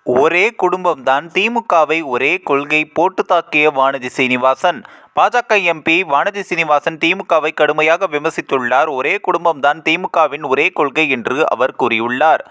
ஒரே குடும்பம்தான் திமுகவை ஒரே கொள்கை போட்டு தாக்கிய வானதி சீனிவாசன். பாஜக எம்பி வானதி சீனிவாசன் திமுகவை கடுமையாக விமர்சித்துள்ளார். ஒரே குடும்பம்தான் திமுகவின் ஒரே கொள்கை என்று அவர் கூறியுள்ளார்.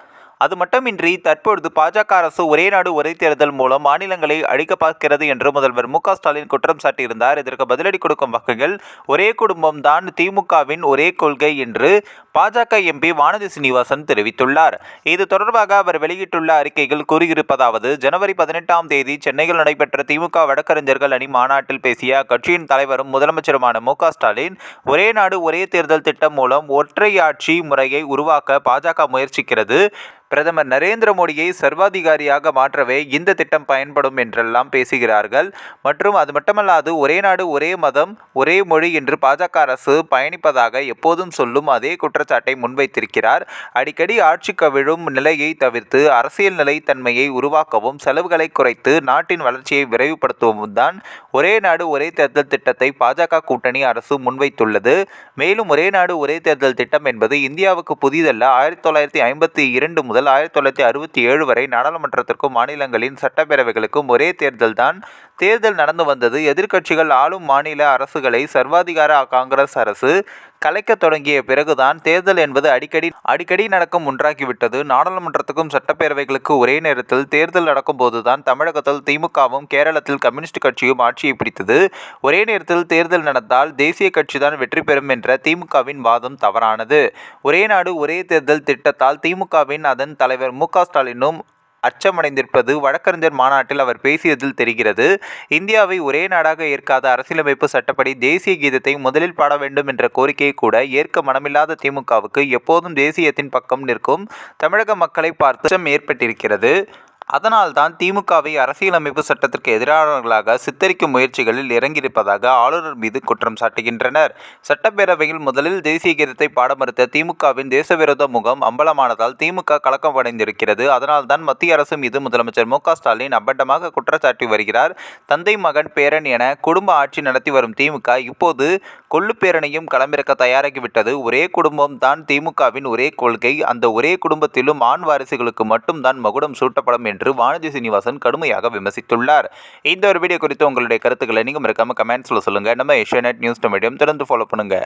அது மட்டுமின்றி தற்பொழுது பாஜக அரசு ஒரே நாடு ஒரே தேர்தல் மூலம் மாநிலங்களை அழிக்க பார்க்கிறது என்று முதல்வர் மு.க.ஸ்டாலின் குற்றம் சாட்டியிருந்தார். இதற்கு பதிலடி கொடுக்கும் வகையில் ஒரே குடும்பம் தான் திமுகவின் ஒரே கொள்கை என்று பாஜக எம்பி வானதி சீனிவாசன் தெரிவித்துள்ளார். இது தொடர்பாக அவர் வெளியிட்டுள்ள அறிக்கையில் கூறியிருப்பதாவது: ஜனவரி 18ஆம் தேதி சென்னையில் நடைபெற்ற திமுக வழக்கறிஞர்கள் அணி மாநாட்டில் பேசிய அக்கட்சியின் தலைவரும் முதலமைச்சருமான மு.க.ஸ்டாலின், ஒரே நாடு ஒரே தேர்தல் திட்டம் மூலம் ஒற்றையாட்சி முறையை உருவாக்க பாஜக முயற்சிக்கிறது. பிரதமர் நரேந்திர மோடியை சர்வாதிகாரியாக மாற்றவே இந்த திட்டம் பயன்படும் என்றெல்லாம் பேசுகிறார்கள். மற்றும் அது மட்டுமல்லாது, ஒரே நாடு ஒரே மதம் ஒரே மொழி என்று பாஜக அரசு பயணிப்பதாக எப்போதும் சொல்லும் அதே குற்றச்சாட்டை முன்வைத்திருக்கிறார். அடிக்கடி ஆட்சி கவிழும் நிலையை தவிர்த்து அரசியல் நிலைத்தன்மையை உருவாக்கவும் செலவுகளை குறைத்து நாட்டின் வளர்ச்சியை விரைவுபடுத்தவும் தான் ஒரே நாடு ஒரே தேர்தல் திட்டத்தை பாஜக கூட்டணி அரசு முன்வைத்துள்ளது. மேலும் ஒரே நாடு ஒரே தேர்தல் திட்டம் என்பது இந்தியாவுக்கு புதிதல்ல. 1952 முதல் 1967 வரை நாடாளுமன்றத்திற்கும் மாநிலங்களின் சட்டப்பேரவைகளுக்கும் ஒரே தேர்தல் நடந்து வந்தது. எதிர்க்கட்சிகள் ஆளும் மாநில அரசுகளை சர்வாதிகார காங்கிரஸ் அரசு கலைக்க தொடங்கிய பிறகுதான் தேர்தல் என்பது அடிக்கடி நடக்கும் ஒன்றாகிவிட்டது. நாடாளுமன்றத்துக்கும் சட்டப்பேரவைகளுக்கு ஒரே நேரத்தில் தேர்தல் நடக்கும் போதுதான் தமிழகத்தில் திமுகவும் கேரளத்தில் கம்யூனிஸ்ட் கட்சியும் ஆட்சியை பிடித்தது. ஒரே நேரத்தில் தேர்தல் நடந்தால் தேசிய கட்சிதான் வெற்றி பெறும் என்ற திமுகவின் வாதம் தவறானது. ஒரே நாடு ஒரே தேர்தல் திட்டத்தால் திமுகவின் அதன் தலைவர் மு.க.ஸ்டாலினும் அச்சமடைந்திருப்பது வழக்கறிஞர் மாநாட்டில் அவர் பேசியதில் தெரிகிறது. இந்தியாவை ஒரே நாடாக ஏற்காத அரசியலமைப்பு சட்டப்படி தேசிய கீதத்தை முதலில் பாட வேண்டும் என்ற கோரிக்கையை கூட ஏற்க மனமில்லாத திமுகவுக்கு எப்போதும் தேசியத்தின் பக்கம் நிற்கும் தமிழக மக்களை பார்த்து அச்சம் ஏற்பட்டிருக்கிறது. அதனால்தான் திமுகவை அரசியலமைப்பு சட்டத்திற்கு எதிரானவர்களாக சித்தரிக்கும் முயற்சிகளில் இறங்கியிருப்பதாக ஆளுநர் மீது குற்றம் சாட்டுகின்றனர். சட்டப்பேரவையில் முதலில் தேசிய கீதத்தை பாட மறுத்த திமுகவின் தேசவிரோத முகம் அம்பலமானதால் திமுக கலக்கமடைந்திருக்கிறது. அதனால்தான் மத்திய அரசு மீது முதலமைச்சர் மு.க.ஸ்டாலின் அப்பட்டமாக குற்றச்சாட்டி வருகிறார். தந்தை மகன் பேரன் என குடும்ப ஆட்சி நடத்தி வரும் திமுக இப்போது கொள்ளுப்பேரனையும் களமிறக்க தயாராகிவிட்டது. ஒரே குடும்பம் தான் திமுகவின் ஒரே கொள்கை. அந்த ஒரே குடும்பத்திலும் ஆண் வாரிசுகளுக்கு மட்டும்தான் மகுடம் சூட்டப்படும் என்று வானதி சீனிவாசன் கடுமையாக விமர்சித்துள்ளார். இந்த ஒரு வீடியோ குறித்து உங்களுடைய கருத்துக்களை நீங்க மறக்காம கமெண்ட்ஸ்ல சொல்லுங்க. நம்ம ஏஷியாநெட் நியூஸ் மீடியம் தொடர்ந்து ஃபாலோ பண்ணுங்க.